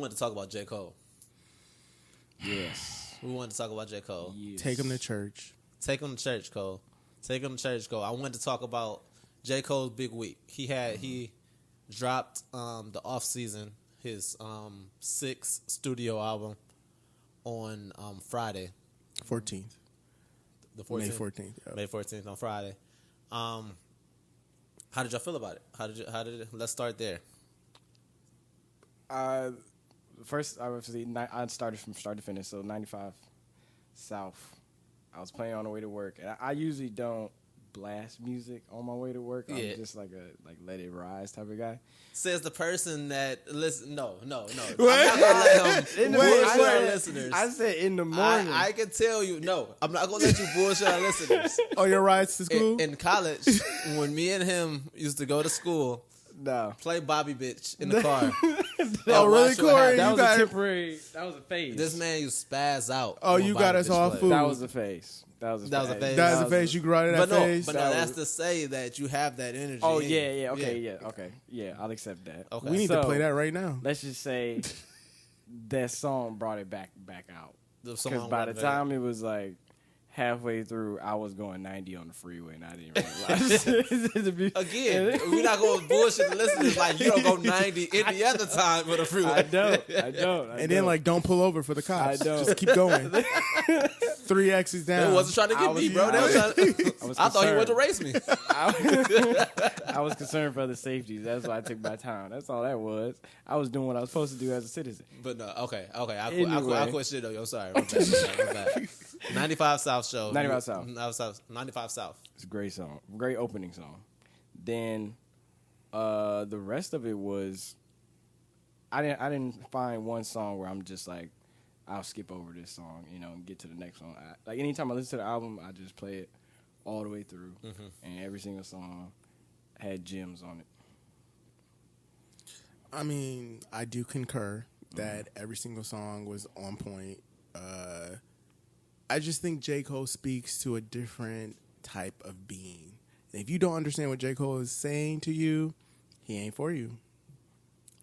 wanted to talk about J. Cole. Yes. We wanted to talk about J. Cole. Yes. Take him to church. Take him to church, Cole. Take him to church, Cole. I wanted to talk about J. Cole's big week. He dropped the off season, his 6th studio album on Friday. 14th. The 14th? May 14th. Yep. May 14th on Friday. How did y'all feel about it? Let's start there. First, obviously, I started from start to finish, so 95 South. I was playing on the way to work, and I usually don't blast music on my way to work. I'm just like let it rise type of guy. Says the person that listen. No. I'm not What? gonna let him bullshit our I listeners. I said in the morning. I can tell you. No, I'm not gonna let you bullshit our listeners. Oh, your rides to school? In college, when me and him used to go to school, no. play Bobby Bitch in the car. Oh, really, Corey? That You was got a temporary. That was a phase. This man used to spaz out. Oh, when you Bobby got us Bitch all played. food. That was a phase. That was a phase. That's the face. You grew out of that face? But no, that's to say that you have that energy. Oh in yeah, you. yeah, okay, yeah, okay, yeah. I'll accept that. Okay. We need So, to play that right now. Let's just say that song brought it back out. The song Because by the went time it was like halfway through, I was going 90 on the freeway, and I didn't realize. Again, we're not going to bullshit the listeners like you don't go 90 any other time for the freeway. I don't. And then, like, don't pull over for the cops. I don't. Just keep going. 3 X's down. They wasn't trying to get me, bro. I thought he wanted to race me. I was concerned for the safety. That's why I took my time. That's all that was. I was doing what I was supposed to do as a citizen. But no, okay. I Anyway. quit shit, though. Yo, sorry. My bad. 95 South show. 95 South. 95 South. It's a great song. Great opening song. Then the rest of it was I didn't find one song where I'm just like, I'll skip over this song, and get to the next one. Like anytime I listen to the album, I just play it all the way through, and every single song had gems on it. I mean, I do concur that every single song was on point. I just think J. Cole speaks to a different type of being. And if you don't understand what J. Cole is saying to you, he ain't for you.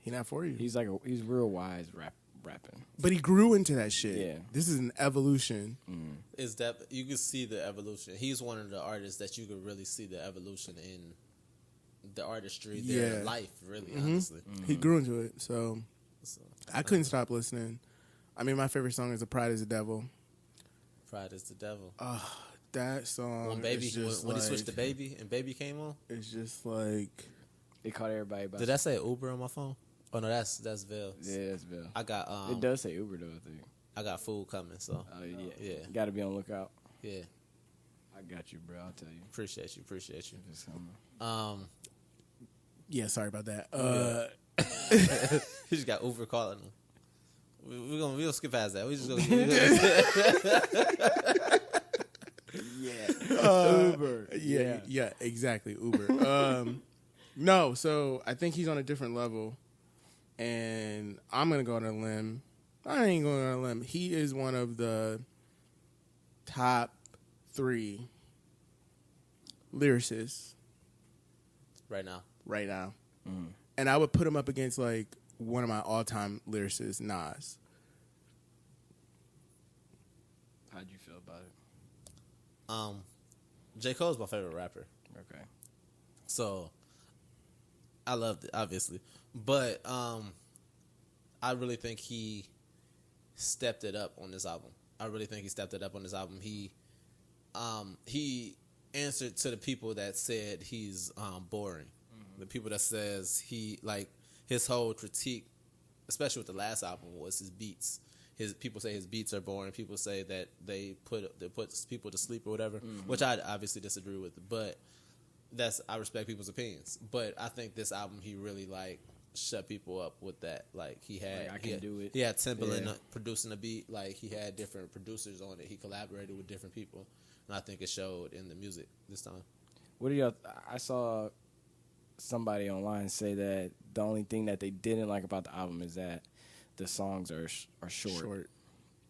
He not for you. He's real wise rapping. But he grew into that shit. Yeah. This is an evolution. Is that you can see the evolution. He's one of the artists that you could really see the evolution in the artistry, their life, really, honestly. He grew into it. So I couldn't stop listening. I mean, my favorite song is "The Pride Is the Devil." Pride is the devil. That song. When baby, is just when he like, switched to baby and baby came on, it's just like It caught everybody by did that say Uber on my phone? Oh no, that's Vale. Yeah, that's Bill. I got It does say Uber though, I think. I got food coming, so Oh yeah. yeah. Got to be on the lookout. yeah. I got you, bro. I'll tell you. Appreciate you. Just coming. yeah. Sorry about that. He just got Uber calling him. We're gonna skip past that. We just gonna Uber. Yeah, exactly. Uber. No, so I think he's on a different level, and I'm gonna go on a limb. I ain't going on a limb. He is one of the top 3 lyricists right now. And I would put him up against like one of my all-time lyricists, Nas. How'd you feel about it? J. Cole's my favorite rapper. Okay. So I loved it, obviously. But I really think he stepped it up on this album. He answered to the people that said he's boring. The people that says he, like, his whole critique, especially with the last album, was his beats. People say his beats are boring. People say that they put people to sleep or whatever, which I obviously disagree with. But I respect people's opinions. But I think this album, he really like shut people up with that. Like he had do it. He had Timbaland producing the beat. Like he had different producers on it. He collaborated with different people, and I think it showed in the music this time. What do y'all? I saw somebody online say that the only thing that they didn't like about the album is that the songs are short.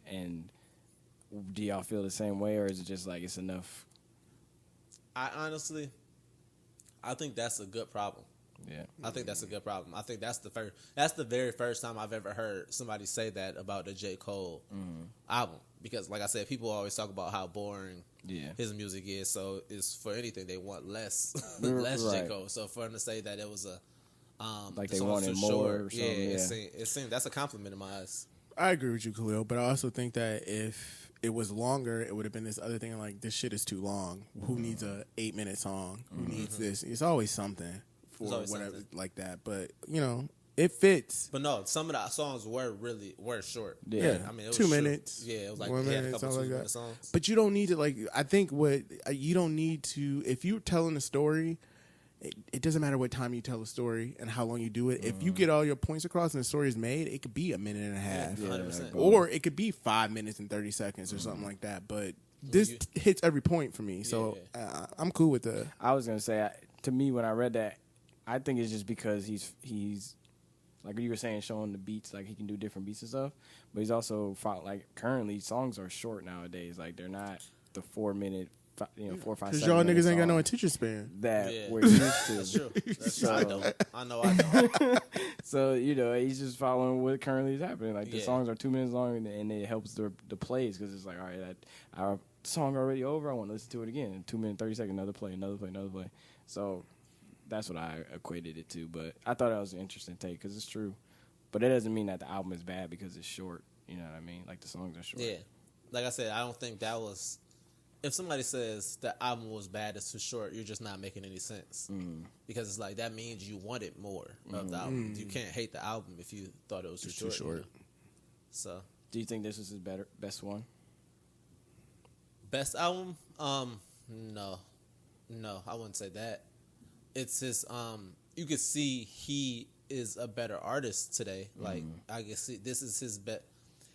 And do y'all feel the same way, or is it just like it's enough? I think that's a good problem. Yeah, I think that's a good problem. I think that's the very first time I've ever heard somebody say that about the J. Cole album. Because, like I said, people always talk about how boring his music is. So, it's for anything they want less J. Cole. So, for him to say that it was like the they wanted more. Short, Or something, it seemed that's a compliment in my eyes. I agree with you, Khalil, but I also think that if it was longer, it would have been this other thing like, this shit is too long. Who needs a 8-minute song? Who needs this? It's always something for whatever like that. But, it fits. But no, some of the songs were short. Yeah. I mean, it was 2 short. minutes. Yeah, it was like 1 he had a minute, couple something like 2-minute that. songs. But you don't need to, I think you don't need to, if you're telling a story, it doesn't matter what time you tell a story and how long you do it. If you get all your points across and the story is made, it could be a minute and a half. 100%. Or it could be 5 minutes and 30 seconds or something like that. But this hits every point for me. So I'm cool with that. I was gonna say, to me, when I read that, I think it's just because he's like you were saying, showing the beats, like he can do different beats and stuff. But he's also currently songs are short nowadays. Like they're not the 4 minute, 4 or 5 seconds. Because y'all niggas ain't got no attention span. That we're used to. That's true. That's true. I know. So he's just following what currently is happening. Like the songs are 2 minutes long, and it helps the plays because it's like, all right, our song already over. I want to listen to it again. 2 minutes 30 seconds, another play. So that's what I equated it to. But I thought that was an interesting take because it's true. But that doesn't mean that the album is bad because it's short. You know what I mean? Like the songs are short. Yeah, like I said, I don't think that was. If somebody says the album was bad, it's too short, you're just not making any sense. Because it's like, that means you wanted more of the album. You can't hate the album if you thought it was too short. So, do you think this was his best one? Best album? No, I wouldn't say that. It's his. You could see he is a better artist today. Like I can see this is his best.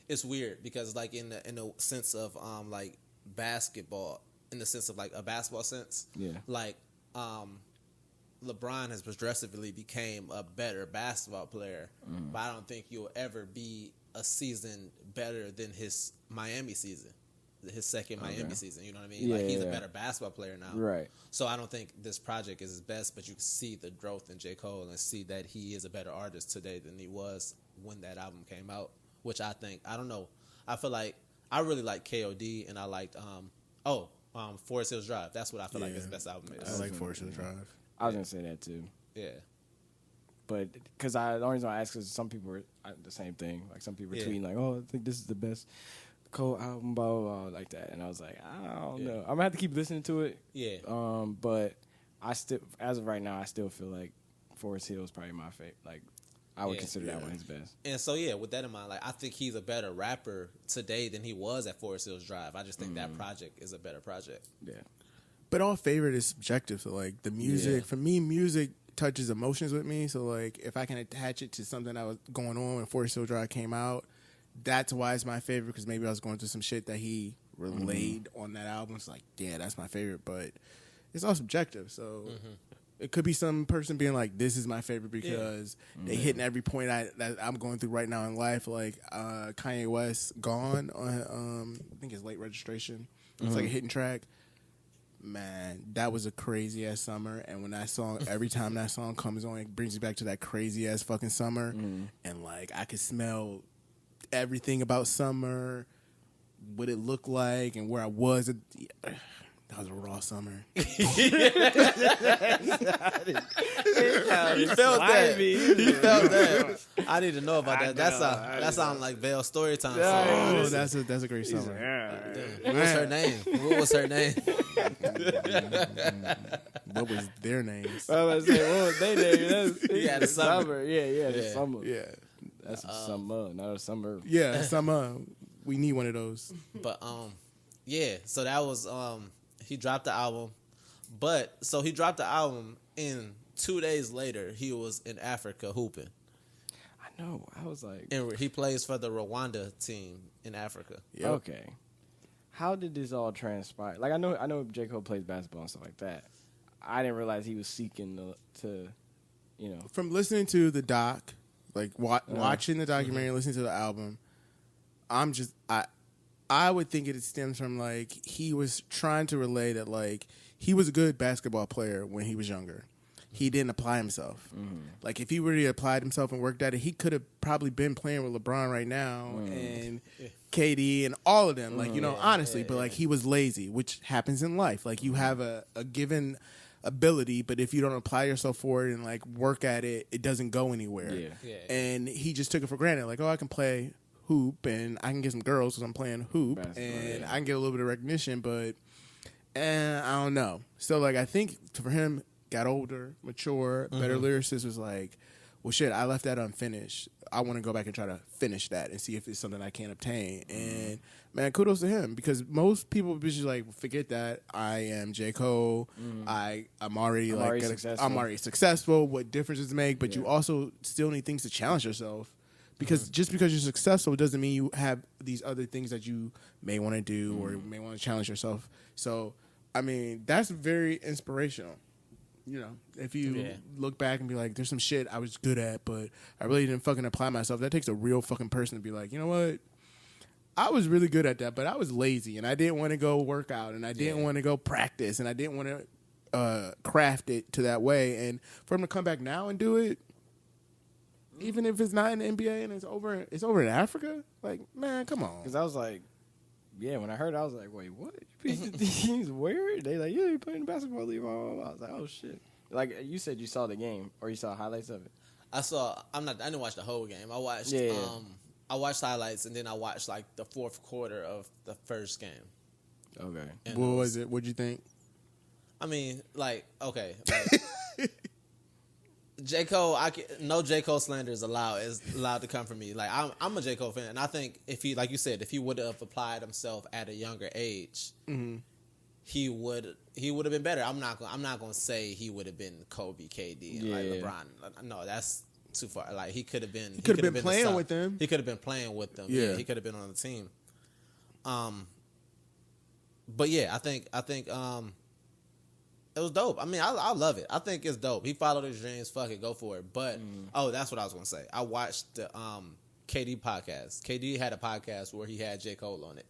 It's weird because like in the sense of like basketball, in the sense of like a basketball sense, like LeBron has progressively became a better basketball player, but I don't think you'll ever be a season better than his Miami season. His second Miami season, you know what I mean? He's a better basketball player now. Right. So I don't think this project is his best, but you can see the growth in J. Cole and see that he is a better artist today than he was when that album came out, which I think, I don't know. I feel like I really like KOD and I liked Forest Hills Drive. That's what I feel like his best album is. I like Forest Hills Drive. I was going to say that too. Yeah. But because the only reason I ask is some people are the same thing. Like some people are tweeting like, "Oh, I think this is the best Cole album," blah blah blah, like that. And I was like, I don't know. I'm gonna have to keep listening to it. Yeah. But I still, as of right now, I still feel like Forest Hill is probably my favorite. Like I would consider that one his best. And so with that in mind, like I think he's a better rapper today than he was at Forest Hills Drive. I just think that project is a better project. Yeah. But all favorite is subjective. So like the music, for me, music touches emotions with me. So like if I can attach it to something that was going on when Forest Hill Drive came out, that's why it's my favorite, because maybe I was going through some shit that he relayed on that album. It's like, yeah, that's my favorite, but it's all subjective. So it could be some person being like, this is my favorite because they hitting every point that I'm going through right now in life. Like Kanye West, Gone, on I think it's Late Registration. It's like a hidden track. Man, that was a crazy ass summer, and when that song, every time that song comes on, it brings you back to that crazy ass fucking summer, and like I could smell everything about summer, what it looked like, and where I was. That was a raw summer. You felt that. You felt that. I need to know about that. That sounds like Vale's story time. Oh, that's a great summer. What was her name? What was her name? What was their names? I was gonna say, what was their name? Yeah, the summer. Yeah, the summer. Yeah. That's a summer, not a summer. Yeah, summer. We need one of those. But so that was he dropped the album. But so he dropped the album, and 2 days later he was in Africa hooping. I know. I was like, and he plays for the Rwanda team in Africa. Yep. Okay. How did this all transpire? Like I know J. Cole plays basketball and stuff like that. I didn't realize he was seeking to From listening to the doc, like watching the documentary and listening to the album, I would think it stems from like he was trying to relay that like he was a good basketball player when he was younger. he didn't apply himself. Like if he really applied himself and worked at it, he could have probably been playing with LeBron right now and KD and all of them. Like, you know, honestly, but like he was lazy, which happens in life. Like you have a given ability, but if you don't apply yourself for it and like work at it, it doesn't go anywhere. And he just took it for granted. Like, oh, I can play hoop and I can get some girls because I'm playing hoop and I can get a little bit of recognition, but I don't know. So like I think for him, got older, mature, better lyricist, was like, well shit, I left that unfinished. I want to go back and try to finish that and see if it's something I can obtain. And man, kudos to him, because most people be just like, forget that. I am J. Cole. I'm already successful. I'm already successful. What difference does it make? But you also still need things to challenge yourself. Because just because you're successful doesn't mean you have these other things that you may want to do or may want to challenge yourself. So, I mean, that's very inspirational. You know, if you look back and be like, there's some shit I was good at, but I really didn't fucking apply myself. That takes a real fucking person to be like, you know what? I was really good at that, but I was lazy and I didn't want to go work out and I didn't want to go practice and I didn't want to craft it to that way. And for him to come back now and do it, even if it's not in the NBA and it's over in Africa, like, man, come on. Because I was like, yeah, when I heard it, I was like, wait, what? He's weird? They like, yeah, he played in the basketball league. Blah, blah, blah. I was like, oh, shit. Like, you said you saw the game or you saw highlights of it. I didn't watch the whole game. I watched I watched highlights and then I watched like the fourth quarter of the first game. Okay. And what was it? What'd you think? I mean, like, okay. Like, J. Cole, no J. Cole slander is allowed to come from me. Like I'm a J. Cole fan, and I think if he, like you said, if he would have applied himself at a younger age, he would have been better. I'm not gonna say he would have been Kobe, KD, and like LeBron. No, that's too far. Like he could have been. He could have been playing with them. He could have been playing with them. Yeah, he could have been on the team. But yeah, I think it was dope. I mean, I love it. I think it's dope. He followed his dreams. Fuck it, go for it. But that's what I was gonna say. I watched the KD podcast. KD had a podcast where he had J. Cole on it,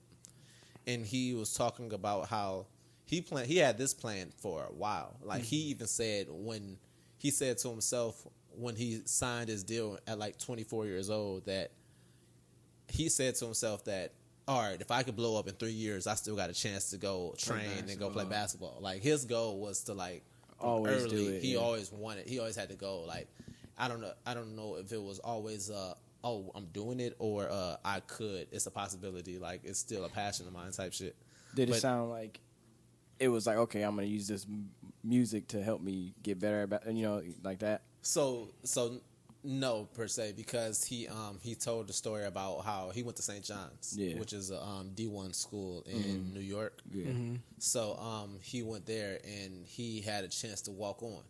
and he was talking about how he had this plan for a while. Like he even said when he said to himself when he signed his deal at like 24 years old that he said to himself that, all right, if I could blow up in 3 years, I still got a chance to go train and go play basketball. Like his goal was to like always early. Do it, he always wanted. He always had to go. Like I don't know if it was always I'm doing it or I could. It's a possibility. Like it's still a passion of mine type shit. Did it sound like it was like, okay, I'm gonna use this music to help me get better at, like that? So no, per se, because he told the story about how he went to St. John's, which is a D1 school in New York. Yeah. So he went there and he had a chance to walk on,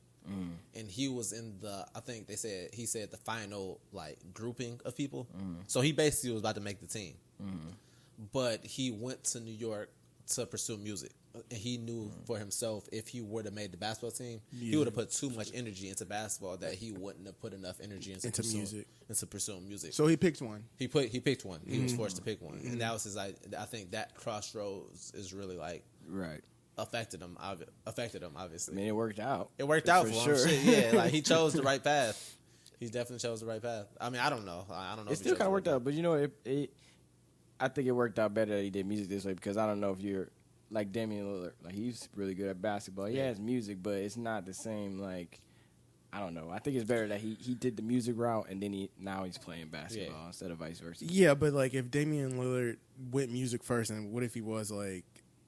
and he was in I think he said the final like grouping of people. So he basically was about to make the team, but he went to New York to pursue music. And he knew for himself if he would have made the basketball team, he would have put too much energy into basketball that he wouldn't have put enough energy into pursuing music. So he picked one. He picked one. He was forced to pick one, and that was his. I think that crossroads is really like affected him. Obviously. I mean, it worked out. It worked out for him. Sure. Yeah, like he chose the right path. He definitely chose the right path. I mean, I don't know. It still kind of worked out, but I think it worked out better that he did music this way because I don't know if you're. Like Damian Lillard, like he's really good at basketball. He has music, but it's not the same. Like I don't know. I think it's better that he did the music route and then now he's playing basketball instead of vice versa. Yeah, but like if Damian Lillard went music first, and what if he was like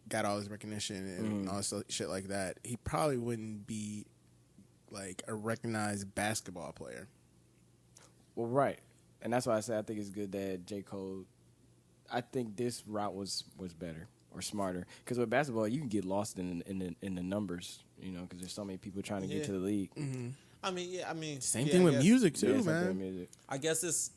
got all his recognition and all this shit like that? He probably wouldn't be like a recognized basketball player. Well, right, and that's why I say I think it's good that J. Cole. I think this route was better. Or smarter, because with basketball you can get lost in the numbers, because there's so many people trying to get to the league. I mean, same thing with music too, man. Music. I guess it's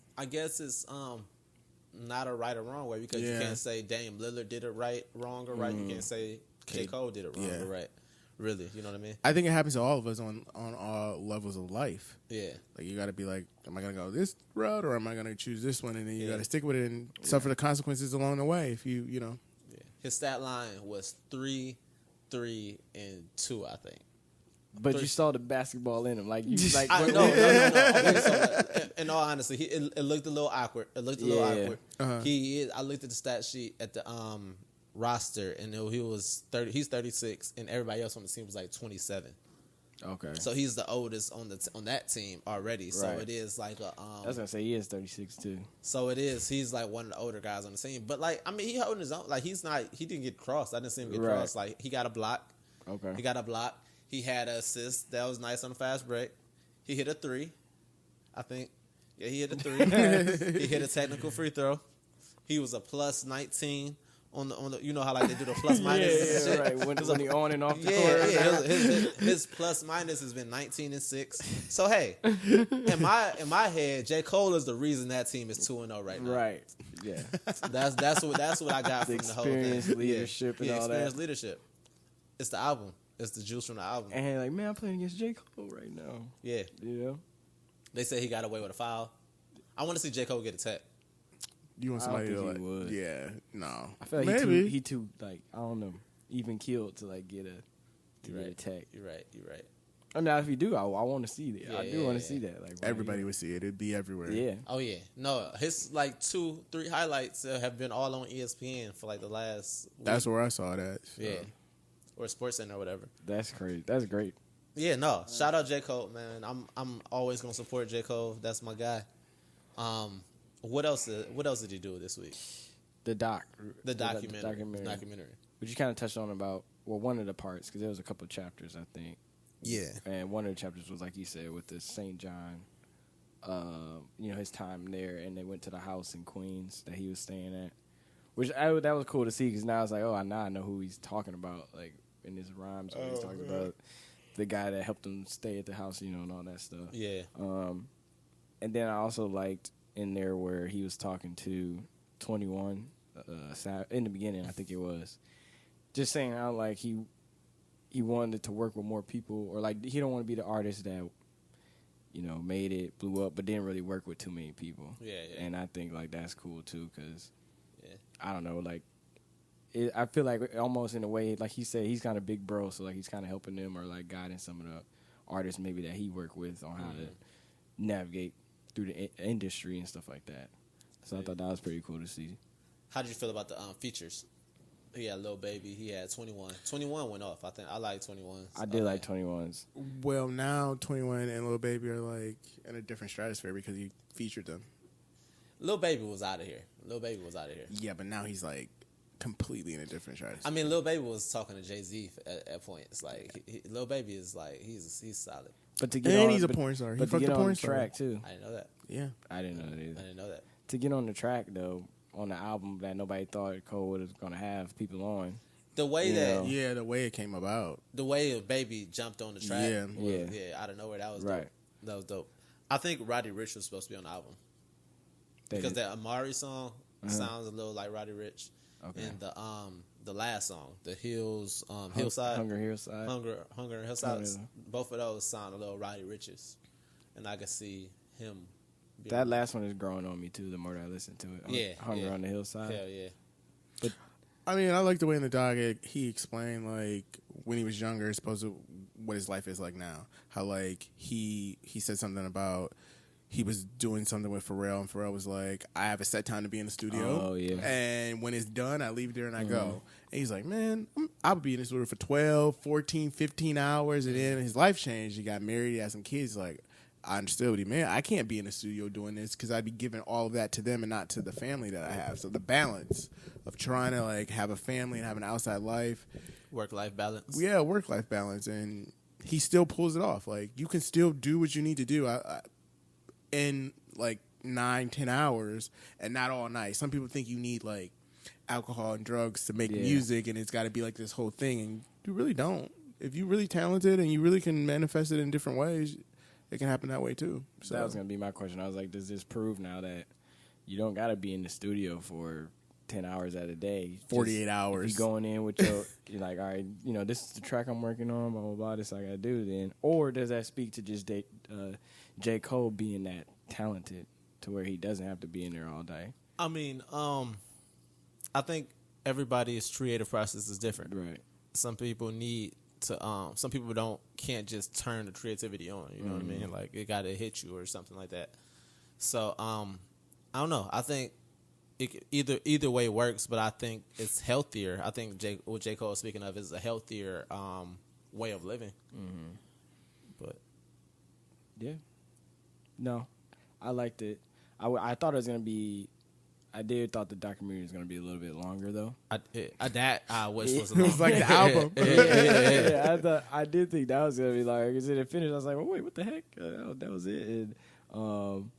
not a right or wrong way because you can't say Dame Lillard did it right, wrong or right. You can't say J. Cole did it wrong or right. Really, you know what I mean? I think it happens to all of us on all levels of life. Yeah, like you got to be like, am I gonna go this route or am I gonna choose this one? And then you got to stick with it and suffer the consequences along the way. If you know. His stat line was 3, 3, and 2, I think. But you saw the basketball in him, like you like. No. Okay, so, in all honesty, it looked a little awkward. It looked a little awkward. I looked at the stat sheet at the roster, and he was 30. He's 36, and everybody else on the team was like 27. Okay. So he's the oldest on that team already. So it is like a. I was gonna say he is 36 too. So it is. He's like one of the older guys on the team. But like, I mean, he holding his own. Like he didn't get crossed. I didn't see him get crossed. Like he got a block. Okay. He got a block. He had an assist. That was nice on the fast break. He hit a 3. I think. Yeah, he hit a 3. He hit a technical free throw. He was a plus 19 on the you know how like they do the plus minus and shit. Right. When he on and off the court. Yeah. His plus minus has been 19 and 6. So hey, in my head, J. Cole is the reason that team is 2-0 right now. Right. Yeah. That's what I got from the whole thing. Experience, leadership, and all that. Experience, leadership. It's the album. It's the juice from the album. And like, man, I'm playing against J. Cole right now. Yeah. You know? They say he got away with a foul. I want to see J. Cole get a tech. You want somebody to like, would. Yeah, no. I feel like maybe he too like, I don't know, even killed to like get a tech. You're right. I mean, if you do, I want to see that. I do want to see that. Like everybody would see it. It'd be everywhere. Yeah. Oh yeah. No, his like 2-3 highlights have been all on ESPN for like the last week. That's where I saw that. So. Yeah. Or SportsCenter or whatever. That's crazy. That's great. Yeah, no. Shout out J. Cole, man. I'm always gonna support J. Cole. That's my guy. What else did he do this week? The documentary. Which you kind of touched on about one of the parts because there was a couple of chapters I think. Yeah. And one of the chapters was like you said with the St. John, his time there, and they went to the house in Queens that he was staying at, which that was cool to see because now it's like I know who he's talking about like in his rhymes when he's talking about the guy that helped him stay at the house, and all that stuff. Yeah. And then I also liked in there where he was talking to 21 in the beginning, I think it was, just saying how like he wanted to work with more people, or like he don't want to be the artist that made it, blew up, but didn't really work with too many people. Yeah. And I think like that's cool too, because I don't know, like I feel like almost in a way, like he said, he's kind of big bro, so like he's kind of helping them or like guiding some of the artists maybe that he worked with on how to navigate through the industry and stuff like that. So I thought that was pretty cool to see. How did you feel about the features? He had Lil Baby. He had 21. 21 went off. I think I like 21. I did like 21's. Well, now 21 and Lil Baby are like in a different stratosphere because he featured them. Lil Baby was out of here. Yeah, but now he's like completely in a different stratosphere. I mean, Lil Baby was talking to Jay-Z at points. Like Lil Baby is like he's solid. But to get and on, he's a porn star. He fucked the porn star track too. I didn't know that. Yeah, I didn't know that either. I didn't know that. To get on the track though, on the album that nobody thought Cole was gonna have people on. The way the way it came about, the way Baby jumped on the track, yeah, out of nowhere, that was right. Dope. That was dope. I think Roddy Ricch was supposed to be on the album because that Amari song sounds a little like Roddy Ricch, and the last song, the Hills, Hillside, Hunger Hillside, Hunger and Hillside, both of those sound a little Roddy Ricches, and I can see him. That last one is growing on me too. The more that I listen to it, Hunger on the Hillside. Hell yeah. But I mean, I like the way in the dog he explained like when he was younger, supposed to what his life is like now. How like he said something about he was doing something with Pharrell, and Pharrell was like, I have a set time to be in the studio. Oh, yeah. And when it's done, I leave there and I go. And he's like, man, I'll be in the studio for 12, 14, 15 hours. And then his life changed. He got married. He had some kids. Like, I understood what he meant. I can't be in the studio doing this because I'd be giving all of that to them and not to the family that I have. So the balance of trying to, like, have a family and have an outside life. Work-life balance. Yeah, work-life balance. And he still pulls it off. Like, you can still do what you need to do. In like 9-10 hours and not all night. Some people think you need like alcohol and drugs to make music and it's got to be like this whole thing, and you really don't. If you're really talented and you really can manifest it in different ways, it can happen that way too. So that was gonna be my question. I was like, does this prove now that you don't got to be in the studio for 10 hours out of the day, 48 hours? You going in with you're like, all right, this is the track I'm working on, blah blah blah. This I gotta do then, or does that speak to just J. Cole being that talented to where he doesn't have to be in there all day? I mean, I think everybody's creative process is different. Right. Some people need to some people can't just turn the creativity on. You know what I mean? Like it got to hit you or something like that. So I don't know. I think either way works, but I think it's healthier. I think what J. Cole is speaking of is a healthier way of living. Mm-hmm. But yeah, no, I liked it. I thought it was gonna be. I did thought the documentary was gonna be a little bit longer though. I wish It was like the album. Yeah, I did think that was gonna be like. Because it finished, I was like, "Oh wait, what the heck?" That was it. And,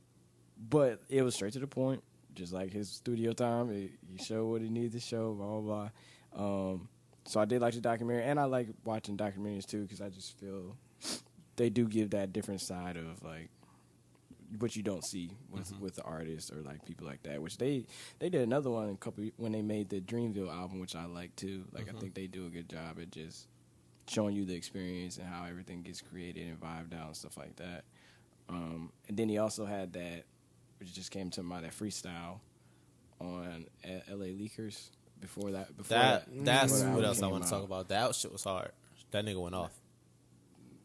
but it was straight to the point, just like his studio time. He showed what he needed to show. Blah blah blah. So I did like the documentary, and I like watching documentaries too because I just feel they do give that different side of like. What you don't see with the artists or like people like that, which they did another one when they made the Dreamville album, which I like too. Like I think they do a good job at just showing you the experience and how everything gets created and vibed out and stuff like that. And then he also had that, which just came to mind, that freestyle on LA Leakers before that. That's what else I want to talk about. That shit was hard. That nigga went off.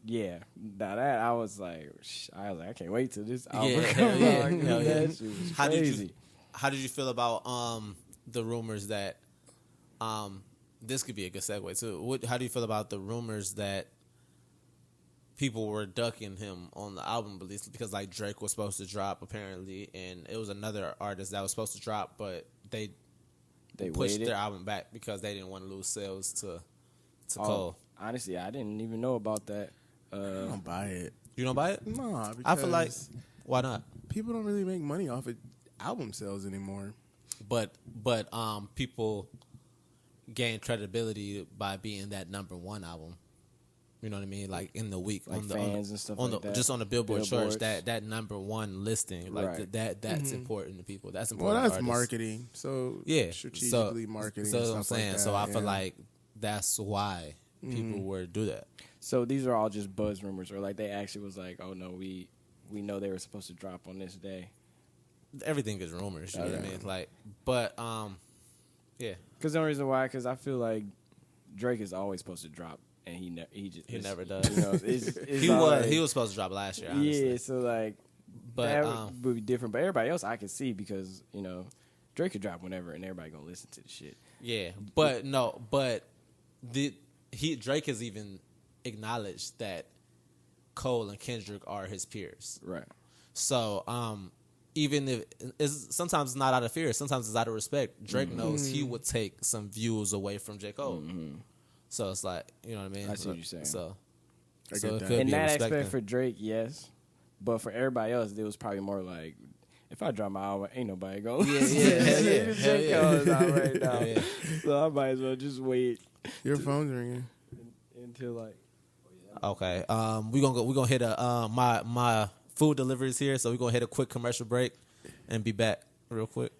Yeah, now that I was like, I can't wait till this album comes out. That shit was crazy. How did you feel about the rumors that this could be a good segue too? How do you feel about the rumors that people were ducking him on the album release because like Drake was supposed to drop apparently, and it was another artist that was supposed to drop, but they pushed their album back because they didn't want to lose sales to Cole. Honestly, I didn't even know about that. I don't buy it. You don't buy it? No, I feel like why not? People don't really make money off of album sales anymore. But people gain credibility by being that #1 album. You know what I mean? Like in the week, like fans and stuff like that. Just on the Billboard charts, that #1 listing, like that's important to people. That's important. Well, that's to marketing. So yeah, strategically marketing. So and what I'm stuff saying. like that, So I feel like that's why people would do that. So these are all just buzz rumors, or like they actually was like, oh no, we know they were supposed to drop on this day. Everything is rumors. You know what I mean? Like, but yeah. Because the only reason why, because I feel like Drake is always supposed to drop, and he never does. You know, he was supposed to drop last year. Honestly. Yeah, so like, but that would be different. But everybody else I can see because Drake could drop whenever, and everybody gonna listen to the shit. Yeah, but Drake has even acknowledged that Cole and Kendrick are his peers. Right. So even if sometimes it's not out of fear, sometimes it's out of respect. Drake knows he would take some views away from J. Cole. So it's like, you know what I mean? I see what you're saying. So I so get it that. could In be that respecting. aspect for Drake, yes. But for everybody else, it was probably more like, if I drop my album, ain't nobody going to hell J. yeah. Cole is out right now. Yeah. So I might as well just wait Your phone's ringing. until like... Okay. We're gonna hit my food deliveries here, so we're gonna hit a quick commercial break and be back real quick.